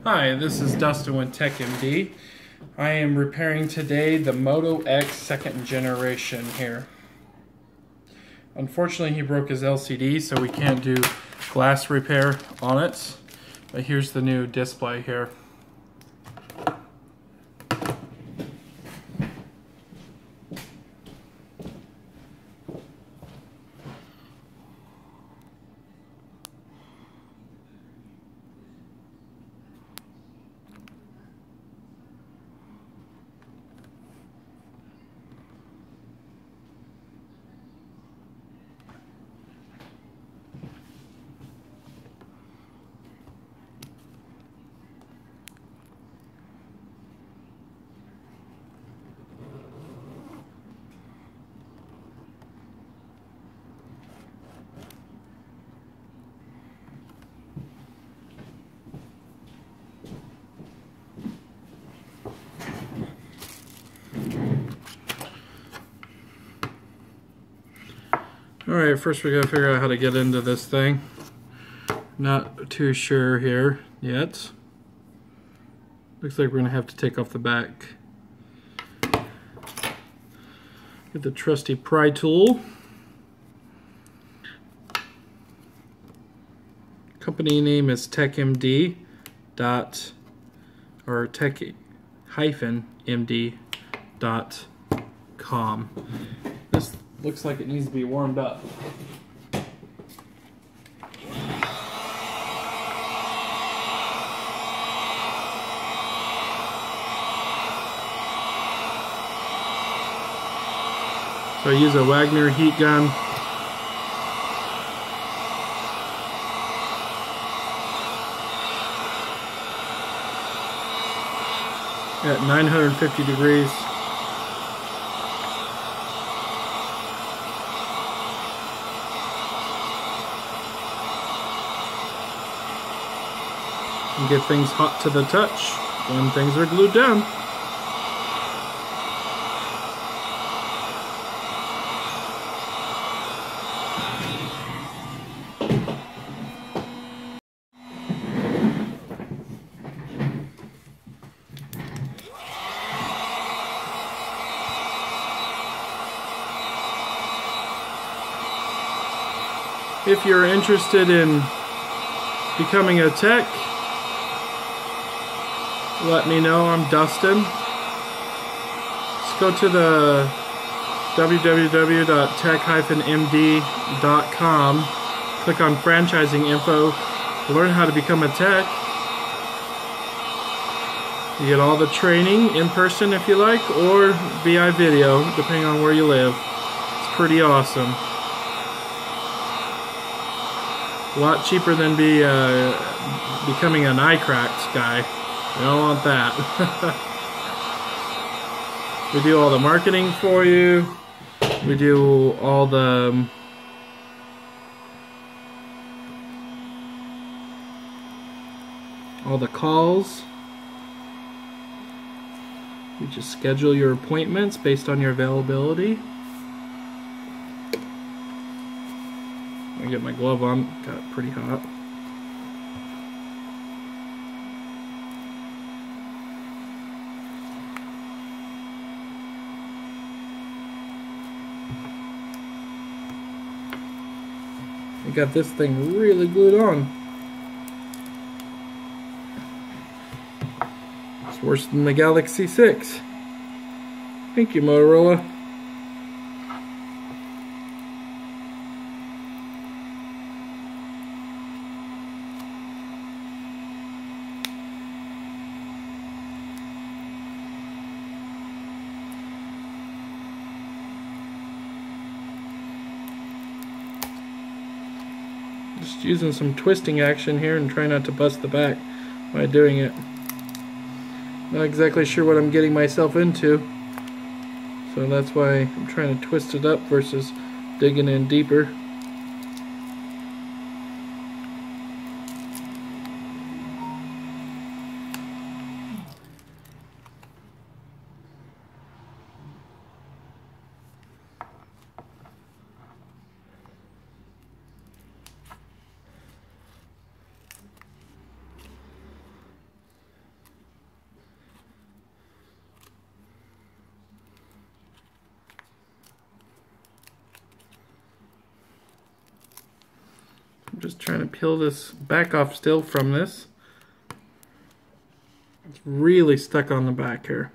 Hi, this is Dustin with TWPD. I am repairing today the Moto X second generation here. Unfortunately, he broke his LCD, so we can't do glass repair on it. But here's the new display here. Alright, first we gotta figure out how to get into this thing. Not too sure here yet. Looks like we're gonna have to take off the back. Get the trusty pry tool. Company name is TechMD tech-md.com. This looks like it needs to be warmed up. So I use a Wagner heat gun. At 950 degrees. And get things hot to the touch when things are glued down. If you're interested in becoming a tech, let me know. I'm Dustin. Just go to the www.tech-md.com, click on franchising info, learn how to become a tech. You get all the training in person if you like, or via video, depending on where you live. It's pretty awesome. A lot cheaper than becoming an eye-cracked guy. You don't want that. We do all the marketing for you. We do all the calls. You just schedule your appointments based on your availability. I get my glove on, got it pretty hot. I got this thing really glued on. It's worse than the Galaxy 6. Thank you, Motorola. Just using some twisting action here and try not to bust the back by doing it. Not exactly sure what I'm getting myself into, so that's why I'm trying to twist it up versus digging in deeper. just trying to peel this back off still from this. It's really stuck on the back here.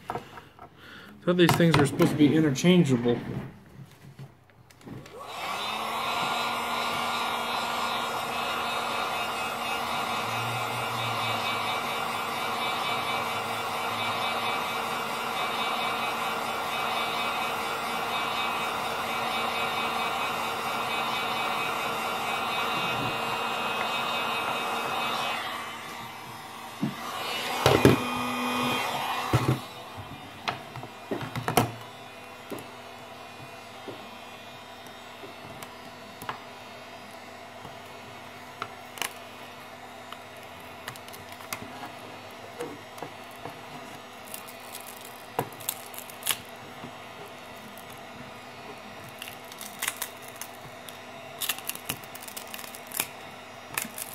I thought these things were supposed to be interchangeable.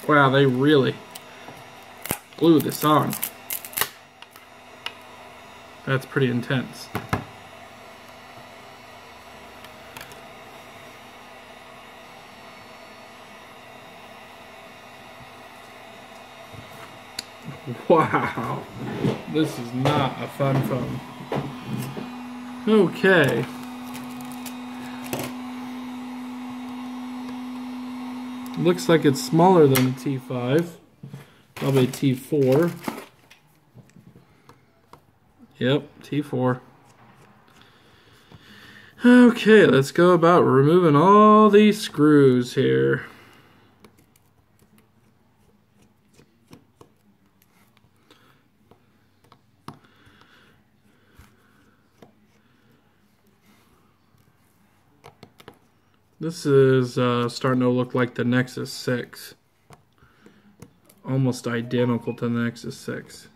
Wow, they really glue this on. That's pretty intense. Wow, this is not a fun phone. Okay. Looks like it's smaller than a T5, probably a T4. Yep, T4. Okay, let's go about removing all these screws here. This is starting to look like the Nexus 6. Almost identical to the Nexus 6.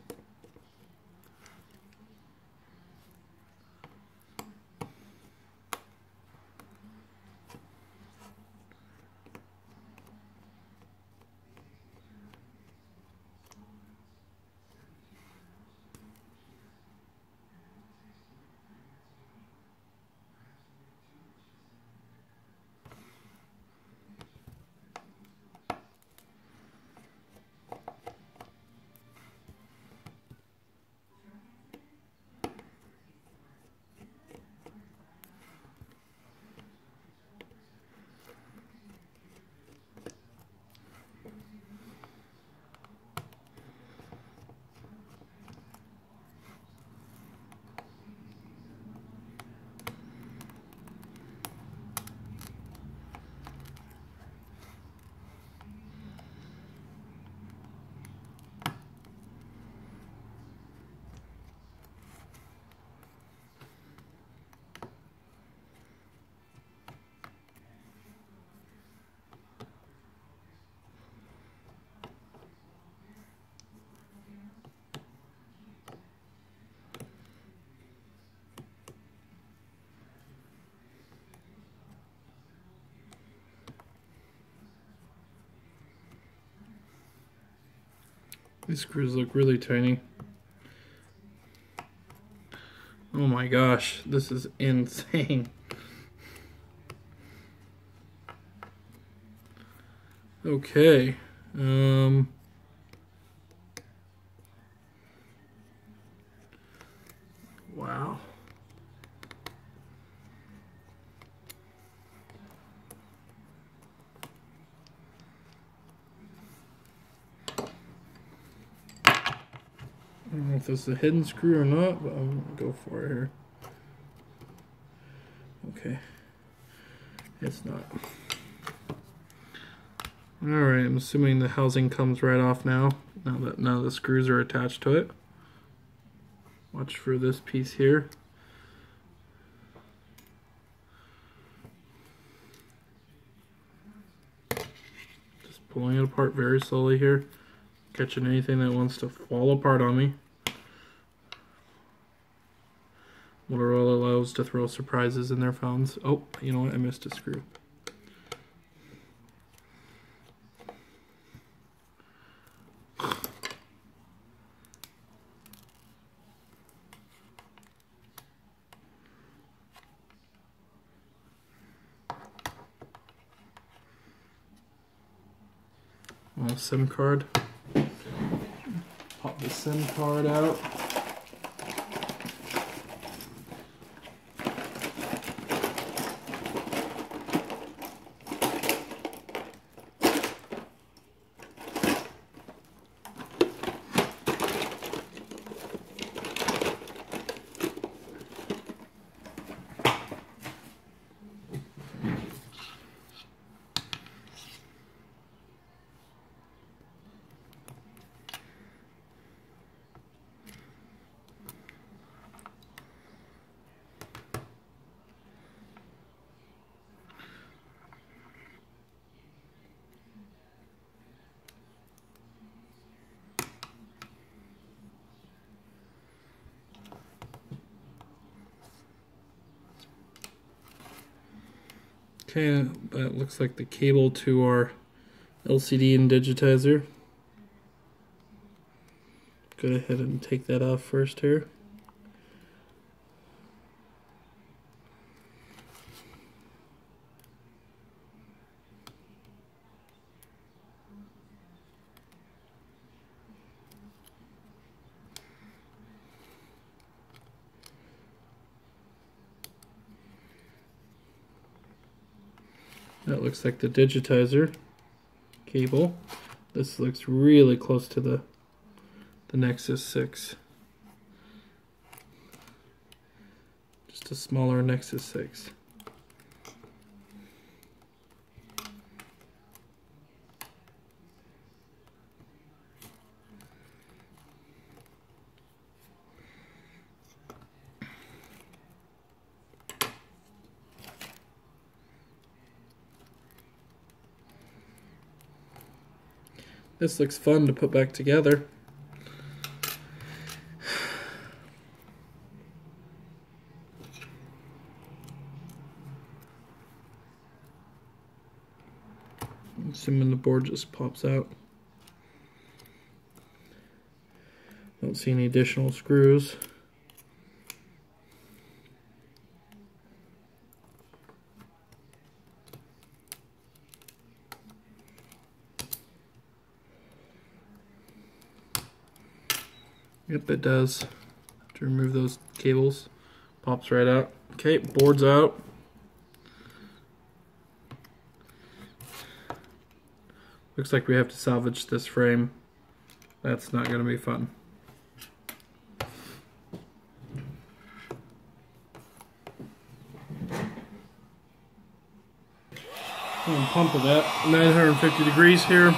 These screws look really tiny. Oh my gosh, this is insane. Okay. Wow. I don't know if this is a hidden screw or not, but I'm gonna go for it here. Okay. It's not. Alright, I'm assuming the housing comes right off now. Now the screws are attached to it. Watch for this piece here. Just pulling it apart very slowly here. Catching anything that wants to fall apart on me. Motorola loves to throw surprises in their phones. Oh, you know what? I missed a screw. SIM card. Pop the SIM card out. Okay, that looks like the cable to our LCD and digitizer. Go ahead and take that off first here. That looks like the digitizer cable. This looks really close to the Nexus 6. Just a smaller Nexus 6. This looks fun to put back together. Assuming the board just pops out. Don't see any additional screws. Yep, it does. To remove those cables, pops right out. Okay, board's out. Looks like we have to salvage this frame. That's not going to be fun. Pump it at 950 degrees here.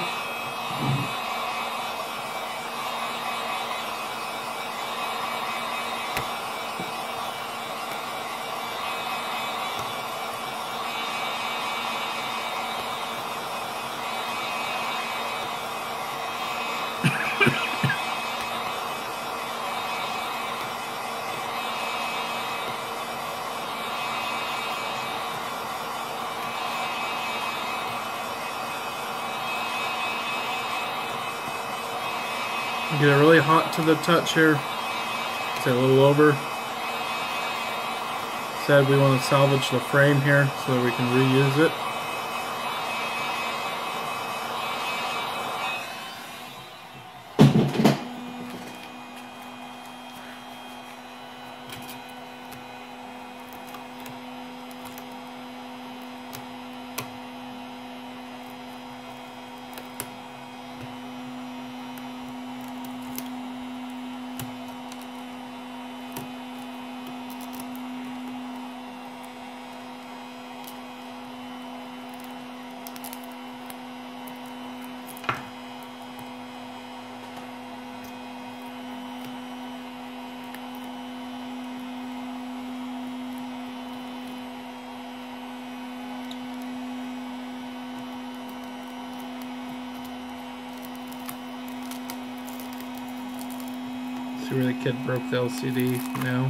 Get it really hot to the touch here. Say a little over. Said we want to salvage the frame here so that we can reuse it. See where the kid broke the LCD now.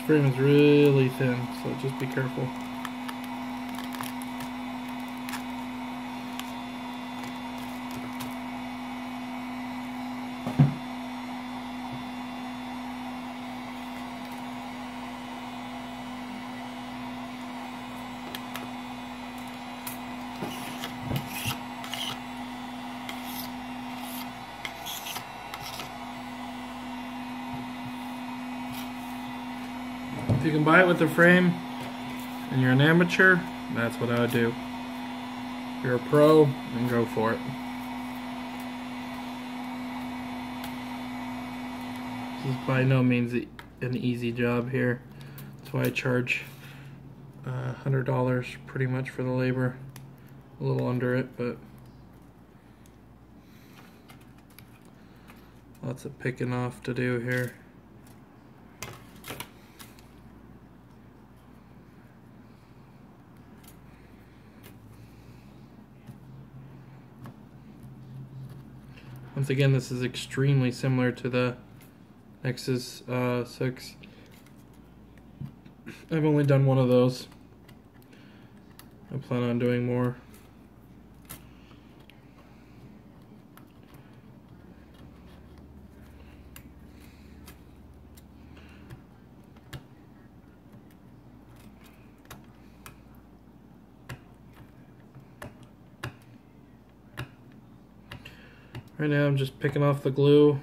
frame is really thin, so just be careful. If you can buy it with the frame and you're an amateur, that's what I would do. If you're a pro, then go for it. This is by no means an easy job here. That's why I charge $100 pretty much for the labor. A little under it, but lots of picking off to do here. Once again, this is extremely similar to the Nexus 6. I've only done one of those. I plan on doing more. Right now I'm just picking off the glue,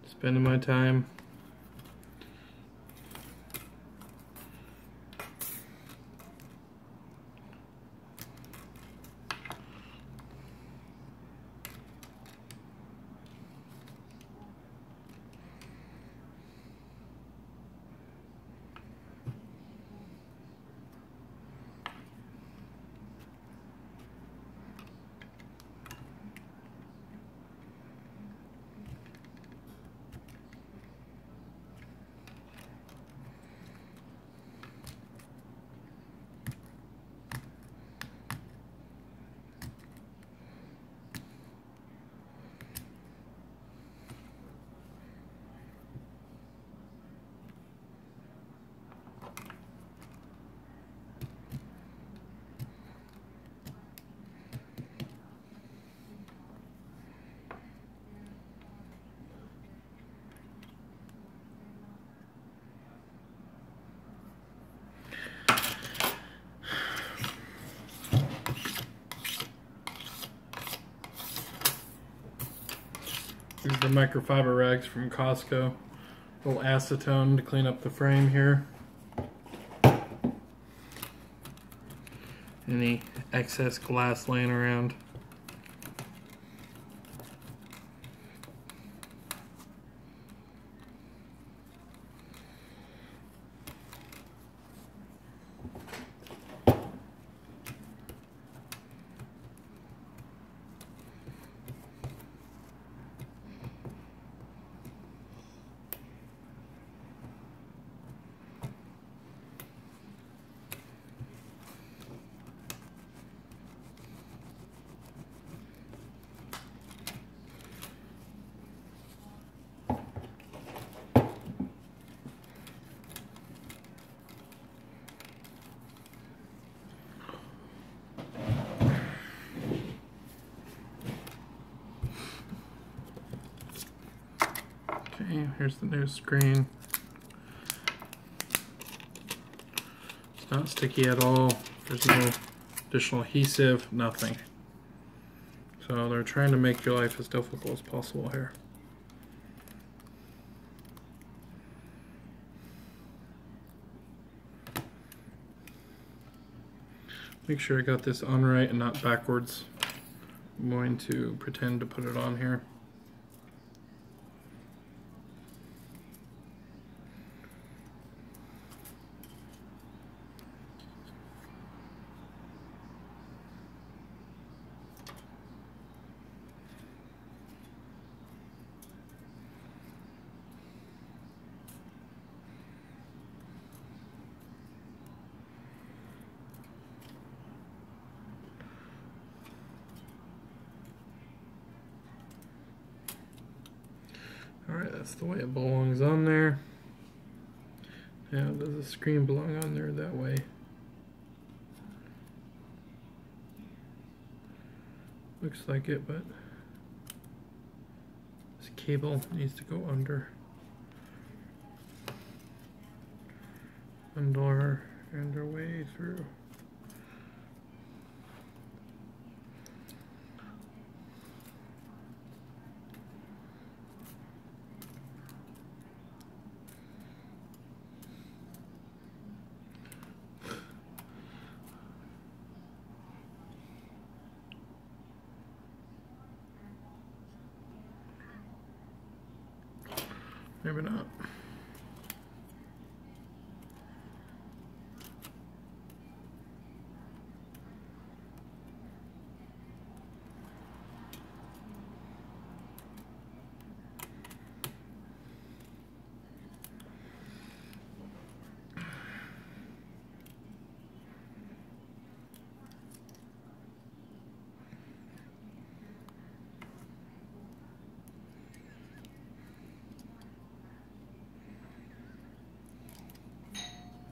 spending my time. These are the microfiber rags from Costco. A little acetone to clean up the frame here. Any excess glass laying around. Okay, here's the new screen. It's not sticky at all. There's no additional adhesive, nothing. So they're trying to make your life as difficult as possible here. Make sure I got this on right and not backwards. I'm going to pretend to put it on here. Alright, that's the way it belongs on there. Now, does the screen belong on there that way? Looks like it, but this cable needs to go under and our way through. Maybe not.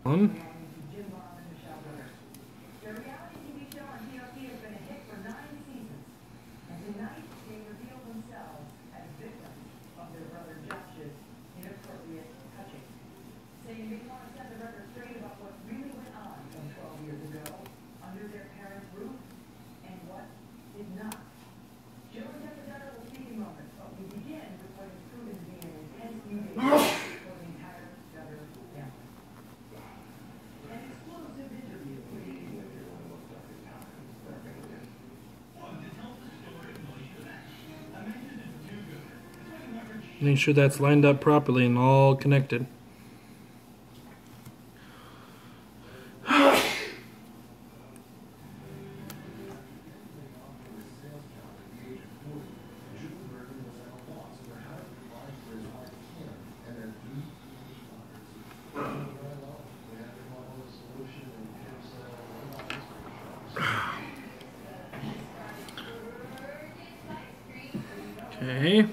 On. The reality TV show on TWPD has been a hit for 9 seasons. And tonight, they reveal themselves as victims of their brother Josh's inappropriate touching. Saying they want to set the record straight about what really went on some 12 years ago under their parents' roof and what did not. Jill and Jessica will speak in moments, but we begin with what is proven to be an intense new day for the entire Duggar family. An exclusive interview with Make sure that's lined up properly and all connected. Okay.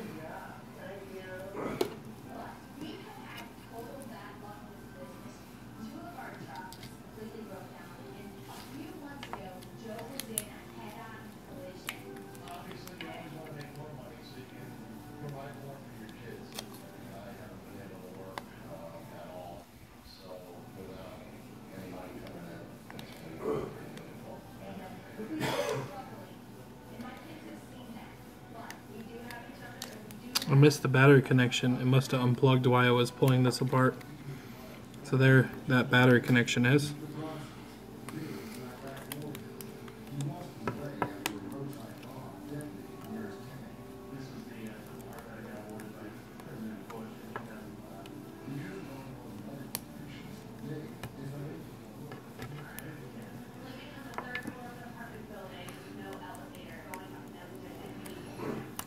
I missed the battery connection. It must have unplugged while I was pulling this apart. So there, that battery connection is.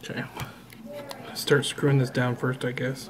Okay. Start screwing this down first, I guess.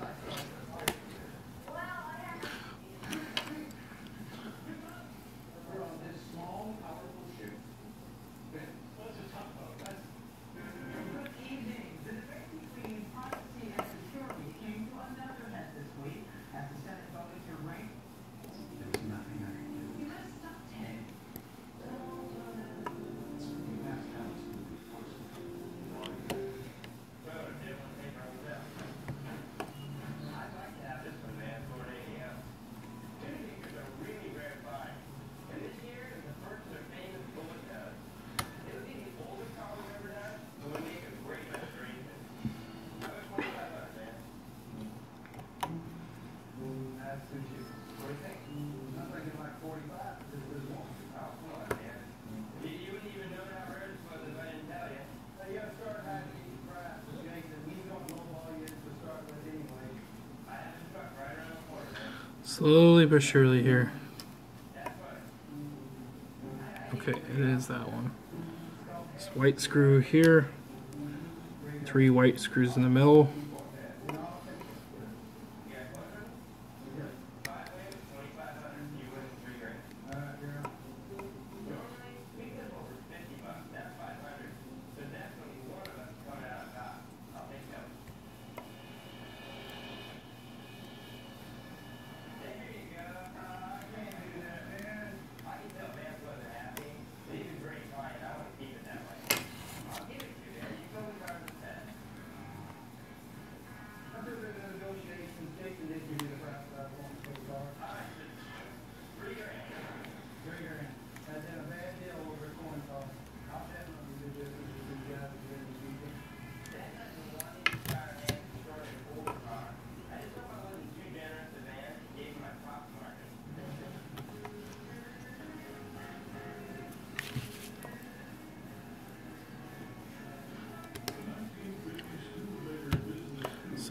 Slowly but surely here. Okay, it is that one. This white screw here. 3 white screws in the middle.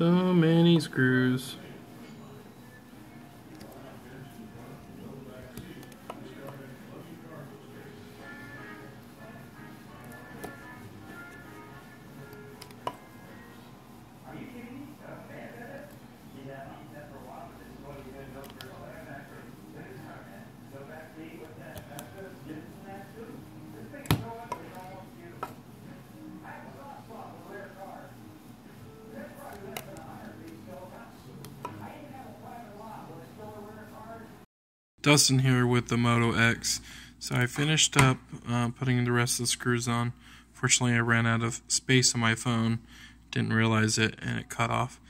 So many screws. Dustin here with the Moto X. So I finished up putting the rest of the screws on. Fortunately, I ran out of space on my phone. Didn't realize it, and it cut off.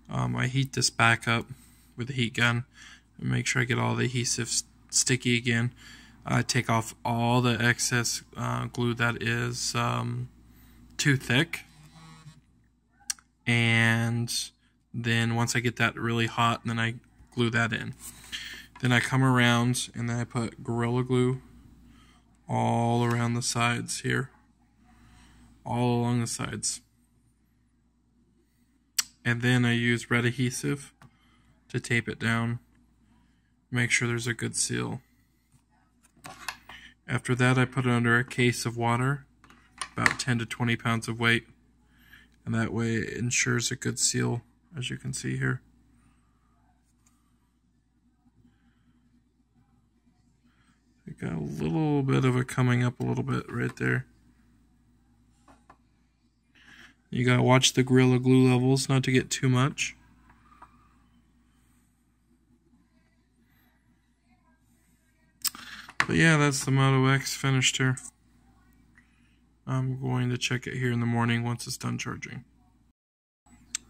I heat this back up with the heat gun and make sure I get all the adhesive sticky again. I take off all the excess glue that is too thick. And then once I get that really hot, then I glue that in. Then I come around and then I put Gorilla Glue all around the sides here. All along the sides. And then I use red adhesive to tape it down. Make sure there's a good seal. After that, I put it under a case of water, about 10 to 20 pounds of weight. And that way it ensures a good seal, as you can see here. I got a little bit of it coming up a little bit right there. You gotta watch the Gorilla Glue levels not to get too much. But yeah, that's the Moto X finished here. I'm going to check it here in the morning once it's done charging.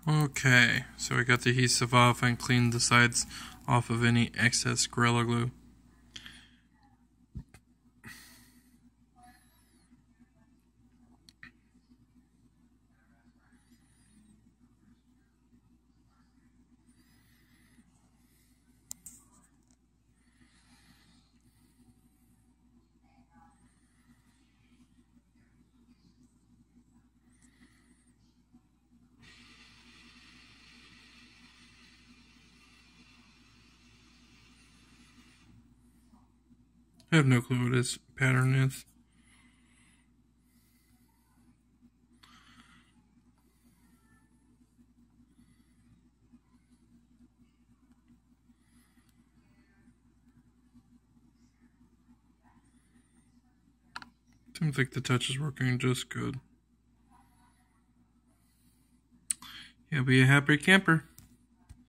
Okay, so I got the adhesive off and cleaned the sides off of any excess Gorilla Glue. I have no clue what this pattern is. Seems like the touch is working just good. You'll be a happy camper.